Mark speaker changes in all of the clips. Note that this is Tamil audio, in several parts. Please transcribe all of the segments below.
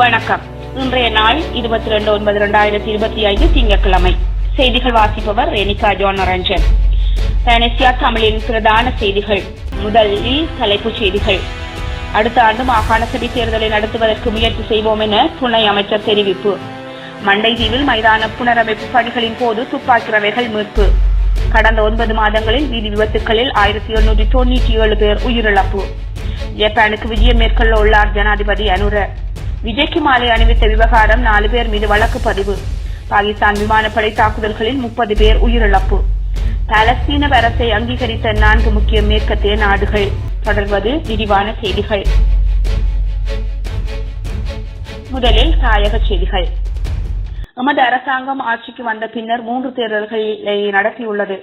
Speaker 1: வணக்கம். இன்றைய நாள் 22/9/2025 திங்கட்கிழமை. செய்திகள் வாசிப்பவர் ரெனிகா ஜோனரஞ்சன். தனசியா தமிழின் பிரதான செய்திகள். முதலில் தலைப்புச் செய்திகள். அடுத்த ஆண்டு மாகாண சபை தேர்தலை நடத்துவதற்கு முயற்சி செய்வோம் என துணை அமைச்சர் தெரிவிப்பு. மண்டைதீவில் மைதான புனரமைப்பு பணிகளின் போது துப்பாக்கி ரவைகள் மீட்பு. கடந்த 9 மாதங்களில் வீதி விபத்துகளில் 1797 பேர் உயிரிழப்பு. ஜப்பானுக்கு விஜயம் மேற்கொள்ள உள்ளார் ஜனாதிபதி அனுர. விஜய்க்கு மாலை அணிவித்த விவகாரம் 4 பேர் மீது வழக்கு பதிவு. பாகிஸ்தான் விமானப்படை தாக்குதல்களில் 30 பேர் உயிரிழப்பு. பாலஸ்தீன அரசை அங்கீகரித்த 4 முக்கிய மேற்கத்திய நாடுகள். தொடர்வது விரிவான செய்திகள். முதலில் தாயக செய்திகள். எமது அரசாங்கம் ஆட்சிக்கு வந்த பின்னர் 3 தேர்தல்களை நடத்தியுள்ளது.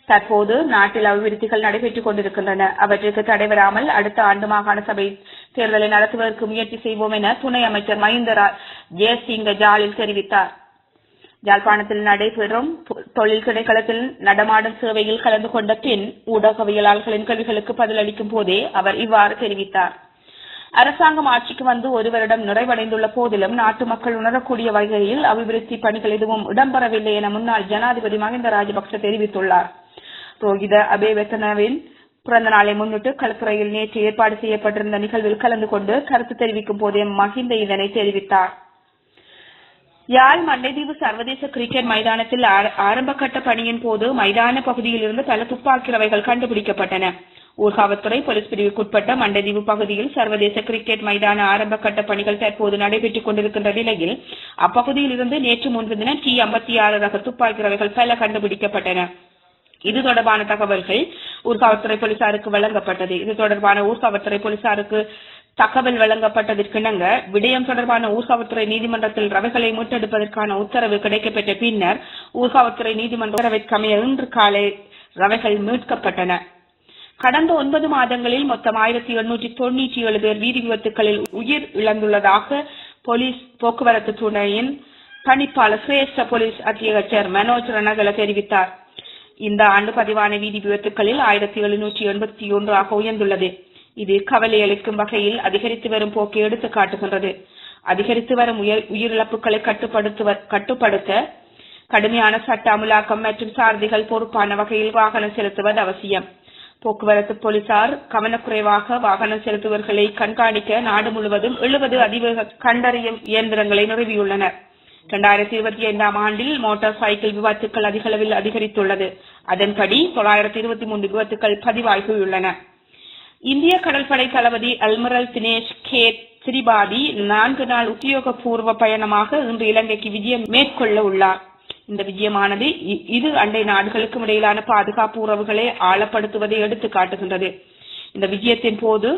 Speaker 1: தற்போது நாட்டில் அபிவிருத்திகள் நடைபெற்றுக் கொண்டிருக்கின்றன. அவற்றிற்கு தடைவராமல் அடுத்த ஆண்டு மாகாண சபை தேர்தலை நடத்துவதற்கு முயற்சி செய்வோம் என துணை அமைச்சர் மஹிந்த ஜெயசிங்க ஜாலில் தெரிவித்தார். யாழ்ப்பாணத்தில் நடைபெறும் தொழில் திணைக்களத்தில் நடமாடும் சேவையில் கலந்து கொண்ட பின் ஊடகவியலாளர்களின் கேள்விகளுக்கு பதிலளிக்கும் போதே அவர் இவ்வாறு தெரிவித்தார். அரசாங்கம் ஆட்சிக்கு வந்து 1 வருடம் நிறைவடைந்துள்ள போதிலும் நாட்டு மக்கள் உணரக்கூடிய வகையில் அபிவிருத்தி பணிகள் எதுவும் இடம்பெறவில்லை என முன்னாள் ஜனாதிபதி மஹிந்த ராஜபக்ச தெரிவித்துள்ளார். ரோஹித அபேவர்த்தனவின் பிறந்த நாளை முன்னிட்டு களத்துறையில் நேற்று ஏற்பாடு செய்யப்பட்டிருந்த நிகழ்வில் கலந்து கொண்டு கருத்து தெரிவிக்கும் போதே மஹிந்த இதனை தெரிவித்தார். யாழ் மண்டைதீவு சர்வதேச கிரிக்கெட் மைதானத்தில் ஆரம்ப கட்ட பணியின் போது மைதான பகுதியில் இருந்து பல துப்பாக்கி ரவைகள் கண்டுபிடிக்கப்பட்டன. ஊர்காவல்துறை போலீஸ் பிரிவுக்குட்பட்ட மண்டைதீவு பகுதியில் சர்வதேச கிரிக்கெட் மைதான ஆரம்ப கட்ட பணிகள் தற்போது நடைபெற்றுக் கொண்டிருக்கின்ற நிலையில் அப்பகுதியில் இருந்து நேற்று முன்தினம் T56 ரக துப்பாக்கி ரவைகள் பல கண்டுபிடிக்கப்பட்டன. இது தொடர்பான தகவல்கள் ஊர்காவல்துறை போலீசாருக்கு வழங்கப்பட்டது. இது தொடர்பான ஊர்காவல்துறை போலீசாருக்கு தகவல் வழங்கப்பட்டதற்கிணங்க விடயம் தொடர்பான ஊர்காவல்துறை நீதிமன்றத்தில் ரவைகளை மீட்டெடுப்பதற்கான உத்தரவு கிடைக்கப்பெற்ற பின்னர் ஊர்காவல்துறை நீதிமன்ற உத்தரவிற்கமைய இன்று காலை ரவைகள் மீட்கப்பட்டன. கடந்த 9 மாதங்களில் மொத்தம் 1797 பேர் வீதி விபத்துகளில் உயிர் இழந்துள்ளதாக போலீஸ் போக்குவரத்து துணையின் பணிப்பாளர் சிரேஷ்ட போலீஸ் அத்தியட்சர் மனோஜ் ரணகல தெரிவித்தார். இந்த ஆண்டு பதிவான வீதி விபத்துகளில் 1781 உயர்ந்துள்ளது. இது கவலை அளிக்கும் வகையில் அதிகரித்து வரும் போக்கை எடுத்து காட்டுகின்றது. அதிகரித்து வரும் உயிரிழப்புகளை கட்டுப்படுத்த கடுமையான சட்ட அமுலாக்கம் மற்றும் சாரதிகள் பொறுப்பான வகையில் வாகனம் செலுத்துவது அவசியம். போக்குவரத்து போலீசார் கவனக்குறைவாக வாகனம் செலுத்துவர்களை கண்காணிக்க நாடு முழுவதும் 70 அதிவேக கண்டறியும் இயந்திரங்களை நிறுவியுள்ளனர். 2025 ஆண்டில் மோட்டார் சைக்கிள் விபத்துக்கள் அதிகளவில் அதிகரித்துள்ளது. அதன்படி 923 விபத்துக்கள் பதிவாகியுள்ளன. இந்திய கடற்படை தளபதி அட்மிரல் தினேஷ் கே திரிபாதி 4 நாள் உத்தியோகபூர்வ பயணமாக இன்று இலங்கைக்கு விஜயம் மேற்கொள்ள உள்ளார். இந்த விஜயமானது இரு அண்டை நாடுகளுக்கும் இடையிலான பாதுகாப்பு உறவுகளை ஆழப்படுத்துவதை எடுத்து காட்டுகின்றது. இந்த விஜயத்தின் போது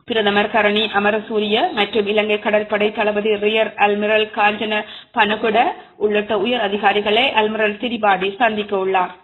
Speaker 1: பிரதமர் கரணி அமரசூரிய மற்றும் இலங்கை கடற்படை தளபதி ரியர் அட்மிரல் காஞ்சன பனகுட உள்ளிட்ட உயர் அதிகாரிகளை அட்மிரல் திரிபாதி சந்திக்க உள்ளார்.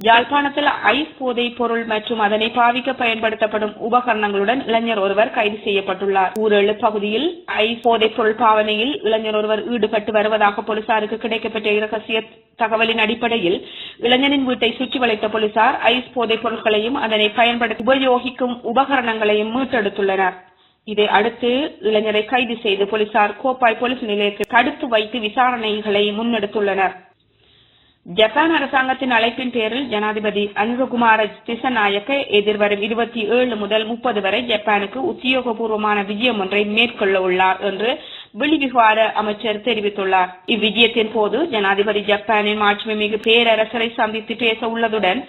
Speaker 1: யாழ்ப்பாணத்தில் ஐஸ் போதைப் பொருள் மற்றும் அதனை பாவிக்க பயன்படுத்தப்படும் உபகரணங்களுடன் இளைஞர் ஒருவர் கைது செய்யப்பட்டுள்ளார். ஊரெழு பகுதியில் ஐஸ் போதைப் பொருள் பாவனையில் இளைஞர் ஒருவர் ஈடுபட்டு வருவதாக போலீசாருக்கு கிடைக்கப்பட்ட இரகசிய தகவலின் அடிப்படையில் இளைஞனின் வீட்டை சுற்றி வளைத்த போலீசார் ஐஸ் போதைப் பொருட்களையும் அதனை பயன்படுத்த உபயோகிக்கும் உபகரணங்களையும் மீட்டெடுத்துள்ளனர். இதை அடுத்து இளைஞரை கைது செய்து போலீசார் கோப்பாய் போலீஸ் நிலையத்தில் தடுத்து வைத்து விசாரணைகளை முன்னெடுத்துள்ளனர். ஜப்பான் அரசாங்கத்தின் அழைப்பின் பேரில் ஜனாதிபதி அனுரகுமார திசநாயக்க எதிர்வரும் 27 முதல் 30 வரை ஜப்பானுக்கு உத்தியோகபூர்வமான விஜயம் ஒன்றை மேற்கொள்ள உள்ளார் என்று வெளிவிவகார அமைச்சர் தெரிவித்துள்ளார். இவ்விஜயத்தின் போது ஜனாதிபதி ஜப்பானின் மாட்சிமிகு பேரரசரை சந்தித்து பேச உள்ளதுடன்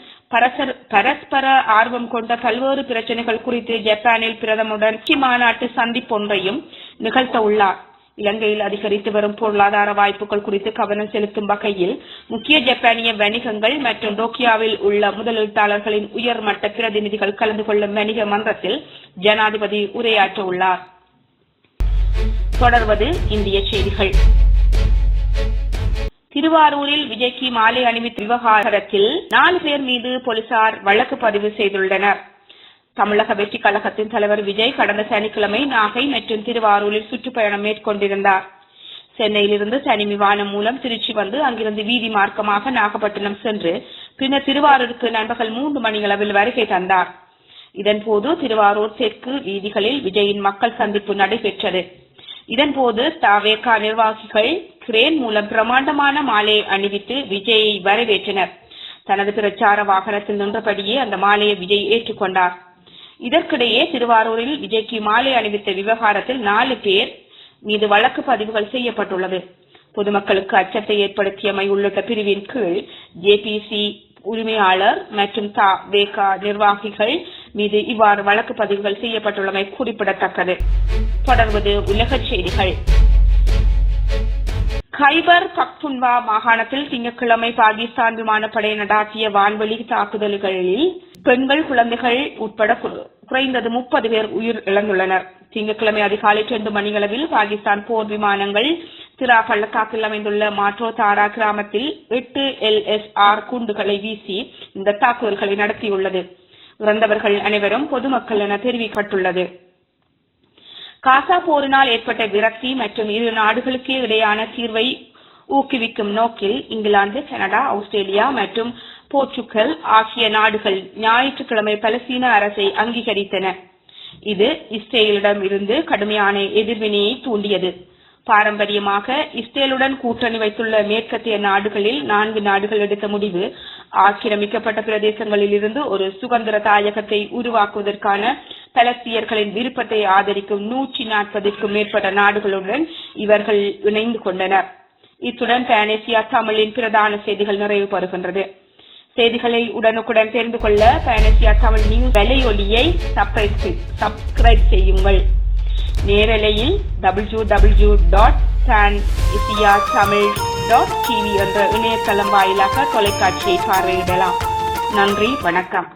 Speaker 1: பரஸ்பர ஆர்வம் கொண்ட பல்வேறு பிரச்சனைகள் குறித்து ஜப்பானில் பிரதமருடன் மாநாட்டு சந்திப்பொன்றையும் நிகழ்த்த உள்ளார். இலங்கையில் அதிகரித்து வரும் பொருளாதார வாய்ப்புகள் குறித்து கவனம் செலுத்தும் வகையில் முக்கிய ஜப்பானிய வணிகங்கள் மற்றும் டோக்கியோவில் உள்ள முதலீட்டாளர்களின் உயர்மட்ட பிரதிநிதிகள் கலந்து கொள்ளும் வணிக மன்றத்தில் ஜனாதிபதி உரையாற்ற உள்ளார். தொடர்வது இந்திய செய்திகள். திருவாரூரில் விஜய்க்கு மாலை அணிவித்த விவகாரத்தில் 4 பேர் மீது போலீசார் வழக்கு பதிவு செய்துள்ளனர். தமிழக வெற்றி கழகத்தின் தலைவர் விஜய் கடந்த சனிக்கிழமை நாகை மற்றும் திருவாரூரில் சுற்றுப்பயணம் மேற்கொண்டிருந்தார். சென்னையிலிருந்து தனி விமானம் மூலம் திருச்சி வந்து அங்கிருந்து வீதி மார்க்கமாக நாகப்பட்டினம் சென்று பின்னர் திருவாரூருக்கு நண்பகல் 3 மணியளவில் வருகை தந்தார். இதன்போது திருவாரூர் தெற்கு வீதிகளில் விஜயின் மக்கள் சந்திப்பு நடைபெற்றது. இதன்போது தாவேகா நிர்வாகிகள் கிரேன் மூலம் பிரமாண்டமான மாலையை அணிவித்து விஜயை வரவேற்றனர். தனது பிரச்சார வாகனத்தில் நின்றபடியே அந்த மாலையை விஜய் ஏற்றுக்கொண்டார். இதற்கிடையே திருவாரூரில் விஜய்க்கு மாலை அணிவித்த விவகாரத்தில் 4 பேர் மீது வழக்கு பதிவுகள் செய்யப்பட்டுள்ளது. பொதுமக்களுக்கு அச்சத்தை ஏற்படுத்தியமை உள்ளிட்ட பிரிவின் கீழ் ஜேபிசி உரிமையாளர் மற்றும் தாவேகா நிர்வாகிகள் மீது இவ்வாறு வழக்கு பதிவுகள் செய்யப்பட்டுள்ளமை குறிப்பிடத்தக்கது. தொடர்வது உலக செய்திகள். கைபர் பக்துன்வா மாகாணத்தில் திங்கட்கிழமை பாகிஸ்தான் விமானப்படை நடாத்திய வான்வெளி தாக்குதல்களில் பெண்கள், குழந்தைகள் உட்பட குறைந்தது 30 பேர் உயிர் இழந்துள்ளனர். திங்கட்கிழமை அதிகாலை 2 மணியளவில் பாகிஸ்தான் போர் விமானங்கள் திரா பள்ளத்தாக்கில் அமைந்துள்ள மாட்ரோ தாரா கிராமத்தில் 8 LSR குண்டுகளை வீசி இந்த தாக்குதல்களை நடத்தியுள்ளது. இறந்தவர்கள் அனைவரும் பொதுமக்கள் என தெரிவிக்கப்பட்டுள்ளது. காசா போரினால் ஏற்பட்ட விரக்தி மற்றும் இரு நாடுகளுக்கு இடையான தீர்வை ஊக்குவிக்கும் நோக்கில் இங்கிலாந்து, கனடா, ஆஸ்திரேலியா மற்றும் போர்ச்சுகல் ஆகிய நாடுகள் ஞாயிற்றுக்கிழமை பலஸ்தீன அரசை அங்கீகரித்தன. இது இஸ்ரேலிடம் இருந்து கடுமையான எதிர்வினையை தூண்டியது. பாரம்பரியமாக இஸ்ரேலுடன் கூட்டணி வைத்துள்ள மேற்கத்திய நாடுகளில் 4 நாடுகள் எடுத்த முடிவு ஆக்கிரமிக்கப்பட்ட பிரதேசங்களில் இருந்து ஒரு சுதந்திர தாயகத்தை உருவாக்குவதற்கான பலஸ்தீனியர்களின் விருப்பத்தை ஆதரிக்கும் 140க்கும் மேற்பட்ட நாடுகளுடன் இவர்கள் இணைந்து கொண்டனர். இத்துடன் பேனேசியா தமிழின் பிரதான செய்திகள் நிறைவு பெறுகின்றது. செய்திகளை உடனுக்குடன் தெரிந்து கொள்ள பேனேசியா தமிழ் நியூஸ் வலையொலியை சப்ஸ்கிரைப் செய்யுங்கள். நேரலையில் www.panasiatamil.tv என்ற இணையதளம் வாயிலாக தொலைக்காட்சியை பார்வையிடலாம். நன்றி, வணக்கம்.